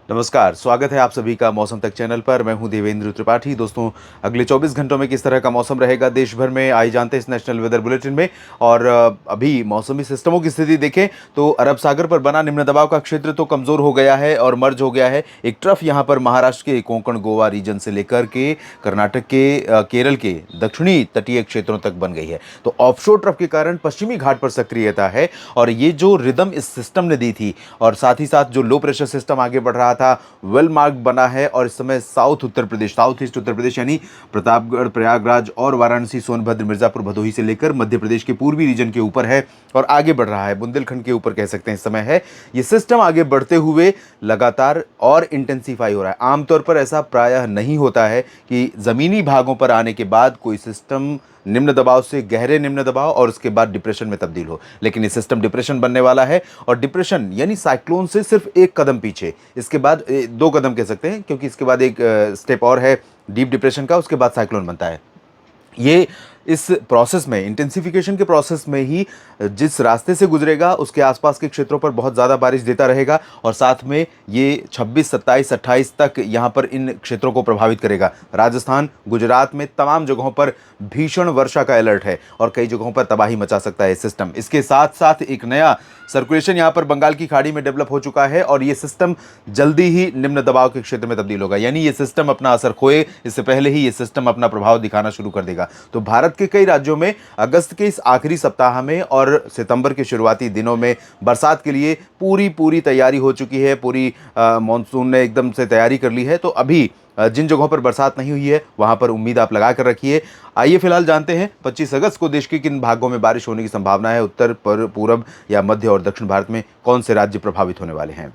नमस्कार, स्वागत है आप सभी का मौसम तक चैनल पर। मैं हूं देवेंद्र त्रिपाठी। दोस्तों, अगले 24 घंटों में किस तरह का मौसम रहेगा देश भर में, आइए जानते हैं इस नेशनल वेदर बुलेटिन में। और अभी मौसमी सिस्टमों की स्थिति देखें तो अरब सागर पर बना निम्न दबाव का क्षेत्र तो कमज़ोर हो गया है और मर्ज हो गया है। एक ट्रफ यहाँ पर महाराष्ट्र के कोंकण गोवा रीजन से लेकर के कर्नाटक के केरल के दक्षिणी तटीय क्षेत्रों तक बन गई है। तो ऑफशोर ट्रफ के कारण पश्चिमी घाट पर सक्रियता है और ये जो रिदम इस सिस्टम ने दी थी और साथ ही साथ जो लो प्रेशर सिस्टम आगे बढ़ रहा था, वेल मार्क बना है। और इस समय south Uttar Pradesh, south east Uttar Pradesh यानी प्रतापगढ़, प्रयागराज और वाराणसी, सोनभद्र, मिर्जापुर, भदोही से लेकर मध्य प्रदेश के पूर्वी रीजन के ऊपर है और आगे बढ़ रहा है। बुंदेलखंड के ऊपर कह सकते हैं इस समय है। ये सिस्टम आगे बढ़ते हुए लगातार और इंटेंसीफाई हो रहा है। आमतौर पर ऐसा प्रायः नहीं होता है कि जमीनी भागों पर आने के बाद कोई सिस्टम निम्न दबाव से गहरे निम्न दबाव और उसके बाद डिप्रेशन में तब्दील हो, लेकिन ये सिस्टम डिप्रेशन बनने वाला है। और डिप्रेशन यानी साइक्लोन से सिर्फ एक कदम पीछे, इसके बाद दो कदम कह सकते हैं, क्योंकि इसके बाद एक स्टेप और है डीप डिप्रेशन का, उसके बाद साइक्लोन बनता है। ये इस प्रोसेस में, इंटेंसिफिकेशन के प्रोसेस में ही जिस रास्ते से गुजरेगा उसके आसपास के क्षेत्रों पर बहुत ज़्यादा बारिश देता रहेगा और साथ में ये 26, 27, 28 तक यहाँ पर इन क्षेत्रों को प्रभावित करेगा। राजस्थान, गुजरात में तमाम जगहों पर भीषण वर्षा का अलर्ट है और कई जगहों पर तबाही मचा सकता है सिस्टम। इसके साथ साथ एक नया सर्कुलेशन यहाँ पर बंगाल की खाड़ी में डेवलप हो चुका है और ये सिस्टम जल्दी ही निम्न दबाव के क्षेत्र में तब्दील होगा, यानी ये सिस्टम अपना असर खोए इससे पहले ही ये सिस्टम अपना प्रभाव दिखाना शुरू कर देगा। तो भारत के कई राज्यों में अगस्त के इस आखिरी सप्ताह में और सितंबर के शुरुआती दिनों में बरसात के लिए पूरी तैयारी हो चुकी है। पूरी मॉनसून ने एकदम से तैयारी कर ली है। तो अभी जिन जगहों पर बरसात नहीं हुई है वहां पर उम्मीद आप लगा कर रखिए। आइए फिलहाल जानते हैं 25 अगस्त को देश के किन भागों में बारिश होने की संभावना है। उत्तर, पूर्व या मध्य और दक्षिण भारत में कौन से राज्य प्रभावित होने वाले हैं।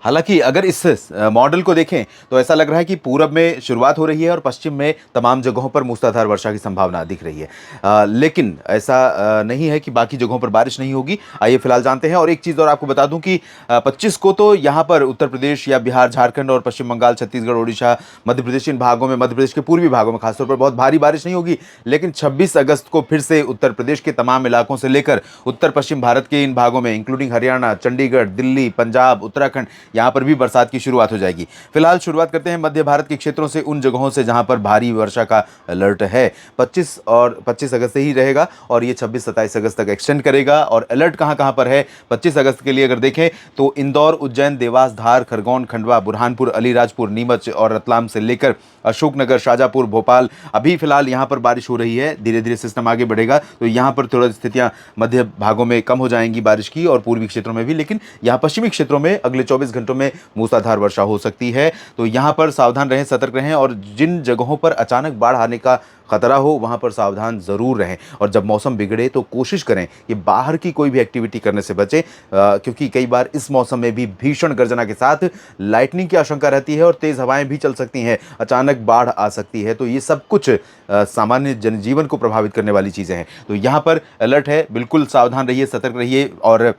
हालांकि अगर इस मॉडल को देखें तो ऐसा लग रहा है कि पूरब में शुरुआत हो रही है और पश्चिम में तमाम जगहों पर मूसलाधार वर्षा की संभावना दिख रही है। लेकिन ऐसा नहीं है कि बाकी जगहों पर बारिश नहीं होगी। आइए फिलहाल जानते हैं। और एक चीज़ और आपको बता दूं कि 25 को तो यहाँ पर उत्तर प्रदेश या बिहार, झारखंड और पश्चिम बंगाल, छत्तीसगढ़, ओडिशा, मध्य प्रदेश, इन भागों में, मध्य प्रदेश के पूर्वी भागों में खासतौर पर बहुत भारी बारिश नहीं होगी। लेकिन 26 अगस्त को फिर से उत्तर प्रदेश के तमाम इलाकों से लेकर उत्तर पश्चिम भारत के इन भागों में, इंक्लूडिंग हरियाणा, चंडीगढ़, दिल्ली, पंजाब, उत्तराखंड, यहाँ पर भी बरसात की शुरुआत हो जाएगी। फिलहाल शुरुआत करते हैं मध्य भारत के क्षेत्रों से, उन जगहों से जहां पर भारी वर्षा का अलर्ट है। 25 अगस्त से ही रहेगा और ये 26, 27 अगस्त तक एक्सटेंड करेगा। और अलर्ट कहां कहां पर है 25 अगस्त के लिए अगर देखें तो इंदौर, उज्जैन, देवास, धार, खरगोन, खंडवा, बुरहानपुर, अलीराजपुर, नीमच और रतलाम से लेकर अशोकनगर, शाजापुर, भोपाल, अभी फिलहाल यहां पर बारिश हो रही है। धीरे धीरे सिस्टम आगे बढ़ेगा तो यहां पर थोड़ा स्थितियां मध्य भागों में कम हो जाएंगी बारिश की और पूर्वी क्षेत्रों में भी। लेकिन यहां पश्चिमी क्षेत्रों में अगले 24 घंटों में मूसलाधार वर्षा हो सकती है। तो यहां पर सावधान रहें, सतर्क रहें और जिन जगहों पर अचानक बाढ़ आने का खतरा हो वहां पर सावधान जरूर रहें। और जब मौसम बिगड़े तो कोशिश करें कि बाहर की कोई भी एक्टिविटी करने से बचें, क्योंकि कई बार इस मौसम में भी भीषण गर्जना के साथ लाइटनिंग की आशंका रहती है और तेज हवाएं भी चल सकती हैं, अचानक बाढ़ आ सकती है। तो ये सब कुछ सामान्य जनजीवन को प्रभावित करने वाली चीजें हैं। तो यहां पर अलर्ट है, बिल्कुल सावधान रहिए, सतर्क रहिए। और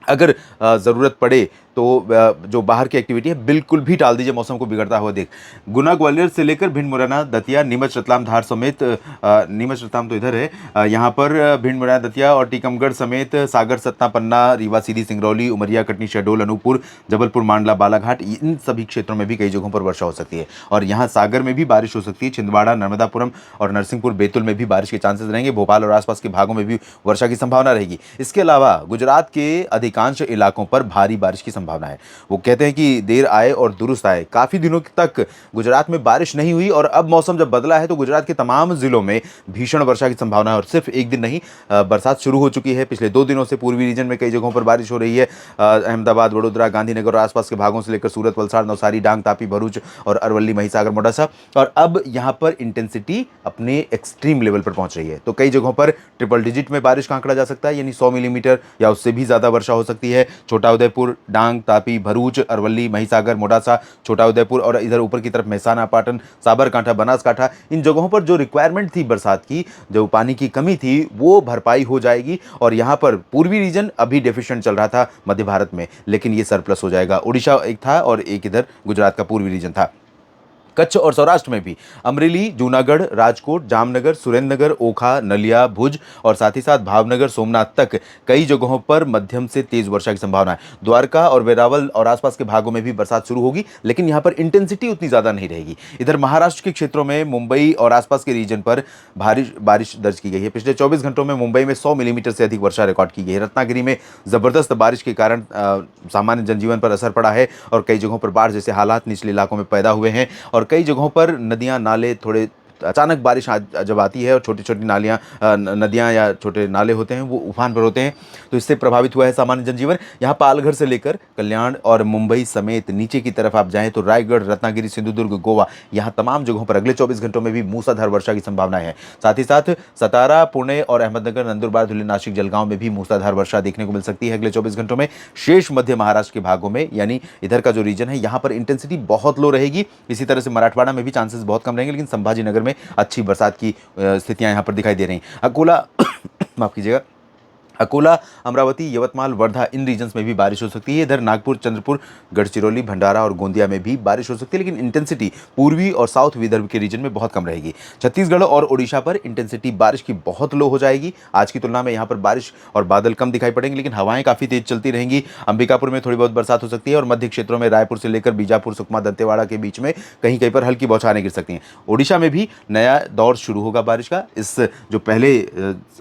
अगर ज़रूरत पड़े तो जो बाहर की एक्टिविटी है बिल्कुल भी टाल दीजिए मौसम को बिगड़ता हुआ देख। गुना, ग्वालियर से लेकर भिंड, मुरैना, दतिया, नीमच, रतलाम, धार समेत, नीमच रतलाम तो इधर है, यहाँ पर भिंड, मुरैना, दतिया और टीकमगढ़ समेत सागर, सतना, पन्ना, रीवा, सीधी, सिंगरौली, उमरिया, कटनी, शहडोल, अनूपपुर, जबलपुर, मांडला, बालाघाट, इन सभी क्षेत्रों में भी कई जगहों पर वर्षा हो सकती है। और यहाँ सागर में भी बारिश हो सकती है। छिंदवाड़ा, नर्मदापुरम और नरसिंहपुर, बैतूल में भी बारिश के चांसेस रहेंगे। भोपाल और आसपास के भागों में भी वर्षा की संभावना रहेगी। इसके अलावा गुजरात के अधिकांश इलाकों पर भारी बारिश की संभावना है। वो कहते हैं कि देर आए और दुरुस्त आए। काफी दिनों तक गुजरात में बारिश नहीं हुई और अब मौसम जब बदला है तो गुजरात के तमाम जिलों में भीषण वर्षा की संभावना है। और सिर्फ एक दिन नहीं, बरसात शुरू हो चुकी है। पिछले 2 दिनों से पूर्वी रीजन में कई जगहों पर बारिश हो रही है। अहमदाबाद, वडोदरा, गांधीनगर और आसपास के भागों से लेकर सूरत, वलसाड़, नवसारी, डांग, तापी, भरूच और अरवली, महिसागर, मोडासा। और अब यहाँ पर इंटेंसिटी अपने एक्सट्रीम लेवल पर पहुंच रही है। तो कई जगहों पर ट्रिपल डिजिट में बारिश का आंकड़ा जा सकता है, यानी 100 मिलीमीटर या उससे भी ज्यादा वर्षा हो सकती है। छोटा उदयपुर, डांग, तापी, भरूच, अरवली, महिसागर, मोडासा, छोटा उदयपुर और इधर ऊपर की तरफ मेहसाना, पाटन, साबरकांठा, बनासकांठा, इन जगहों पर जो रिक्वायरमेंट थी बरसात की, जो पानी की कमी थी, वो भरपाई हो जाएगी। और यहाँ पर पूर्वी रीजन अभी डेफिशिएंट चल रहा था मध्य भारत में, लेकिन ये सरप्लस हो जाएगा। उड़ीसा एक था और एक इधर गुजरात का पूर्वी रीजन था। कच्छ और सौराष्ट्र में भी अमरेली, जूनागढ़, राजकोट, जामनगर, सुरेंद्रनगर, ओखा, नलिया, भुज और साथ ही साथ भावनगर, सोमनाथ तक कई जगहों पर मध्यम से तेज वर्षा की संभावना है। द्वारका और वेरावल और आसपास के भागों में भी बरसात शुरू होगी, लेकिन यहां पर इंटेंसिटी उतनी ज्यादा नहीं रहेगी। इधर महाराष्ट्र के क्षेत्रों में मुंबई और आसपास के रीजन पर भारी बारिश दर्ज की गई है। पिछले 24 घंटों में मुंबई में 100 मिलीमीटर से अधिक वर्षा रिकॉर्ड की गई है। रत्नागिरी में जबरदस्त बारिश के कारण सामान्य जनजीवन पर असर पड़ा है और कई जगहों पर बाढ़ जैसे हालात निचले इलाकों में पैदा हुए हैं और कई जगहों पर नदियां, नाले थोड़े अचानक बारिश जब आती है और छोटी छोटी नालियाँ, नदियाँ या छोटे नाले होते हैं वो उफान पर होते हैं, तो इससे प्रभावित हुआ है सामान्य जनजीवन। यहाँ पालघर से लेकर कल्याण और मुंबई समेत नीचे की तरफ आप जाएं तो रायगढ़, रत्नागिरी, सिंधुदुर्ग, गोवा, यहाँ तमाम जगहों पर अगले 24 घंटों में भी मूसलाधार वर्षा की संभावना है। साथ ही साथ सतारा, पुणे और अहमदनगर, नंदुरबार, धुले, नासिक, जलगांव में भी मूसलाधार वर्षा देखने को मिल सकती है अगले 24 घंटों में। शेष मध्य महाराष्ट्र के भागों में यानी इधर का जो रीजन है यहाँ पर इंटेंसिटी बहुत लो रहेगी। इसी तरह से मराठवाड़ा में भी चांसेस बहुत कम रहेंगे, लेकिन संभाजी नगर में अच्छी बरसात की स्थितियां यहां पर दिखाई दे रही हैं। अकोला माफ कीजिएगा, अकोला, अमरावती, यवतमाल, वर्धा इन रीजन्स में भी बारिश हो सकती है। इधर नागपुर, चंद्रपुर, गढ़चिरौली, भंडारा और गोंदिया में भी बारिश हो सकती है, लेकिन इंटेंसिटी पूर्वी और साउथ विदर्भ के रीजन में बहुत कम रहेगी। छत्तीसगढ़ और ओडिशा पर इंटेंसिटी बारिश की बहुत लो हो जाएगी। आज की तुलना में यहाँ पर बारिश और बादल कम दिखाई पड़ेंगे, लेकिन हवाएं काफ़ी तेज चलती रहेंगी। अंबिकापुर में थोड़ी बहुत बरसात हो सकती है और मध्य क्षेत्रों में रायपुर से लेकर बीजापुर, सुकमा, दंतेवाड़ा के बीच में कहीं कहीं पर हल्की बौछारें गिर सकती हैं। ओडिशा में भी नया दौर शुरू होगा बारिश का। इस जो पहले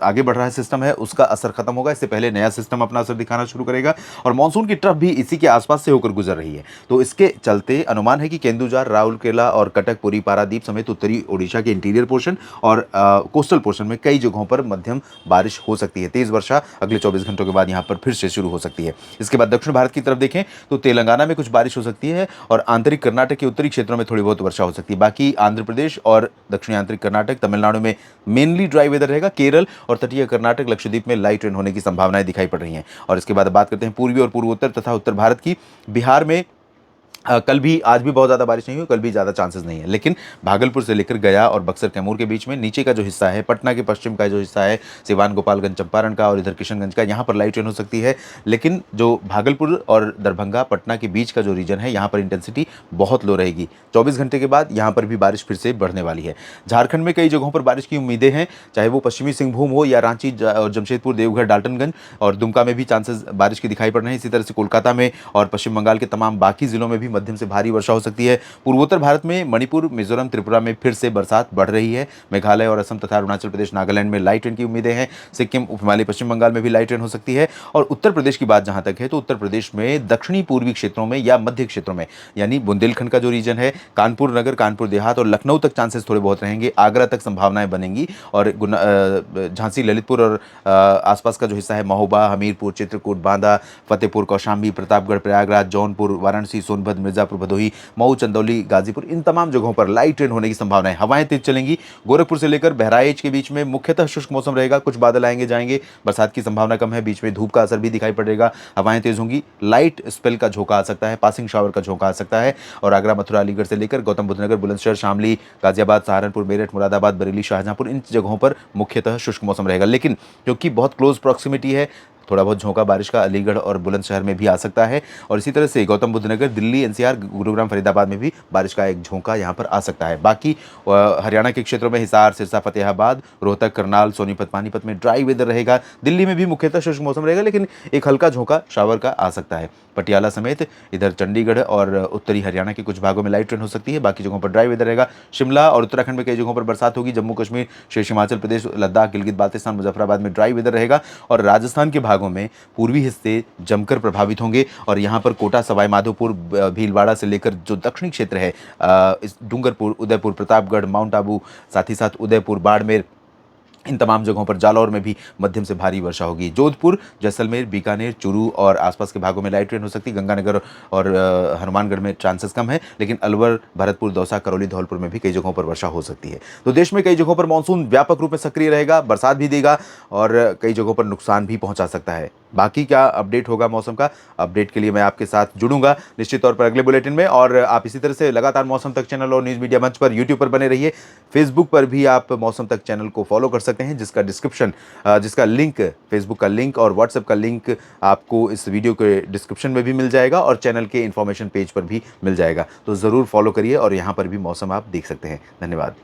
आगे बढ़ रहा है सिस्टम है उसका असर खत्म होगा, इससे पहले नया सिस्टम अपना असर दिखाना शुरू करेगा और मानसून की ट्रफ भी इसी के आसपास से होकर गुजर रही है। तो इसके चलते अनुमान है कि केंदुझर, राउरकेला और कटक, पुरी, पारादीप समेत उत्तरी ओडिशा के इंटीरियर पोर्शन और कोस्टल पोर्शन में कई जगहों पर मध्यम बारिश हो सकती है। तेज वर्षा अगले 24 घंटों के बाद यहां पर फिर से शुरू हो सकती है। इसके बाद दक्षिण भारत की तरफ देखें तो तेलंगाना में कुछ बारिश हो सकती है और आंतरिक कर्नाटक के उत्तरी क्षेत्रों में थोड़ी बहुत वर्षा हो सकती है। बाकी आंध्र प्रदेश और दक्षिणी आंतरिक कर्नाटक, तमिलनाडु में मेनली ड्राई वेदर रहेगा। केरल और तटीय कर्नाटक, लक्षद्वीप में लाइट रेन होने की संभावनाएं दिखाई पड़ रही हैं। और इसके बाद बात करते हैं पूर्वी और पूर्वोत्तर तथा उत्तर भारत की। बिहार में कल भी, आज भी बहुत ज़्यादा बारिश नहीं हुई, कल भी ज़्यादा चांसेस नहीं है, लेकिन भागलपुर से लेकर गया और बक्सर, कैमूर के बीच में नीचे का जो हिस्सा है, पटना के पश्चिम का जो हिस्सा है, सिवान, गोपालगंज, चंपारण का और इधर किशनगंज का, यहाँ पर लाइट रेन हो सकती है। लेकिन जो भागलपुर और दरभंगा, पटना के बीच का जो रीजन है, यहाँ पर इंटेंसिटी बहुत लो रहेगी। 24 घंटे के बाद यहाँ पर भी बारिश फिर से बढ़ने वाली है। झारखंड में कई जगहों पर बारिश की उम्मीदें हैं, चाहे वो पश्चिमी सिंहभूम हो या रांची, जमशेदपुर, देवघर, डाल्टनगंज और दुमका में भी चांसेस बारिश के दिखाई पड़ रहे हैं। इसी तरह से कोलकाता में और पश्चिम बंगाल के तमाम बाकी जिलों में भी मध्यम से भारी वर्षा हो सकती है। पूर्वोत्तर भारत में मणिपुर, मिजोरम, त्रिपुरा में फिर से बरसात बढ़ रही है। मेघालय और असम तथा अरुणाचल प्रदेश, नागालैंड में लाइट रेन की उम्मीदें हैं। सिक्किम, उप हिमालय, पश्चिम बंगाल में भी लाइट रेन हो सकती है। और उत्तर प्रदेश की बात जहां तक है तो उत्तर प्रदेश में दक्षिणी पूर्वी क्षेत्रों में या मध्य क्षेत्रों में यानी बुंदेलखंड का जो रीजन है, कानपुर नगर, कानपुर देहात और लखनऊ तक चांसेस थोड़े बहुत रहेंगे। आगरा तक संभावनाएं बनेंगी और झांसी, ललितपुर और आसपास का जो हिस्सा है, महोबा, हमीरपुर, चित्रकूट, बांदा, फतेहपुर, कौशाम्बी, प्रतापगढ़, प्रयागराज, जौनपुर, वाराणसी, सोनभद्र, मिर्जापुर, भदोही, मऊ, चंदौली, गाजीपुर, इन तमाम जगहों पर लाइट रेन होने की संभावना है। हवाएं तेज चलेंगी। गोरखपुर से लेकर बहराइच के बीच में मुख्यतः शुष्क मौसम रहेगा। कुछ बादल आएंगे जाएंगे, बरसात की संभावना कम है। बीच में धूप का असर भी दिखाई पड़ेगा। हवाएं तेज होंगी, लाइट स्पेल का झोंका आ सकता है, पासिंग शावर का झोंका आ सकता है। और आगरा, मथुरा, अलीगढ़ से लेकर गौतम बुद्ध नगर, बुलंदशहर, शामली, गाजियाबाद, सहारनपुर, मेरठ, मुरादाबाद, बरेली, शाहजहांपुर, इन जगहों पर मुख्यतः शुष्क मौसम रहेगा। लेकिन क्योंकि बहुत क्लोज प्रॉक्सिमिटी है, थोड़ा बहुत झोंका बारिश का अलीगढ़ और बुलंदशहर में भी आ सकता है। और इसी तरह से गौतम बुद्ध नगर, दिल्ली, एनसीआर, गुरुग्राम, फरीदाबाद में भी बारिश का एक झोंका यहाँ पर आ सकता है। बाकी हरियाणा के क्षेत्रों में हिसार, सिरसा, फतेहाबाद, रोहतक, करनाल, सोनीपत, पानीपत में ड्राई वेदर रहेगा। दिल्ली में भी मुख्यतः शुष्क मौसम रहेगा, लेकिन एक हल्का झोंका शावर का आ सकता है। पटियाला समेत इधर चंडीगढ़ और उत्तरी हरियाणा के कुछ भागों में लाइट रेन हो सकती है। बाकी जगहों पर ड्राई वेदर रहेगा। शिमला और उत्तराखंड में कई जगहों पर बरसात होगी। जम्मू कश्मीर, शेष हिमाचल प्रदेश, लद्दाख, गिलगित बाल्टिस्तान, मुजफ्फराबाद में ड्राई वेदर रहेगा। और राजस्थान के भागों में पूर्वी हिस्से जमकर प्रभावित होंगे और यहाँ पर कोटा, सवाई माधोपुर, भीलवाड़ा से लेकर जो दक्षिणी क्षेत्र है, इस डूंगरपुर, उदयपुर, प्रतापगढ़, माउंट आबू, साथ ही साथ उदयपुर, बाड़मेर, इन तमाम जगहों पर, जालौर में भी मध्यम से भारी वर्षा होगी। जोधपुर, जैसलमेर, बीकानेर, चूरू और आसपास के भागों में लाइट रेन हो सकती है। गंगानगर और हनुमानगढ़ में चांसेस कम है, लेकिन अलवर, भरतपुर, दौसा, करौली, धौलपुर में भी कई जगहों पर वर्षा हो सकती है। तो देश में कई जगहों पर मानसून व्यापक रूप में सक्रिय रहेगा, बरसात भी देगा और कई जगहों पर नुकसान भी पहुंचा सकता है। बाकी क्या अपडेट होगा मौसम का, अपडेट के लिए मैं आपके साथ जुड़ूंगा निश्चित तौर पर अगले बुलेटिन में। और आप इसी तरह से लगातार मौसम तक चैनल और न्यूज़ मीडिया मंच पर यूट्यूब पर बने रहिए। फेसबुक पर भी आप मौसम तक चैनल को फॉलो कर सकते हैं, जिसका लिंक, फेसबुक का लिंक और व्हाट्सएप का लिंक आपको इस वीडियो के डिस्क्रिप्शन में भी मिल जाएगा और चैनल के इन्फॉर्मेशन पेज पर भी मिल जाएगा। तो ज़रूर फॉलो करिए और यहाँ पर भी मौसम आप देख सकते हैं। धन्यवाद।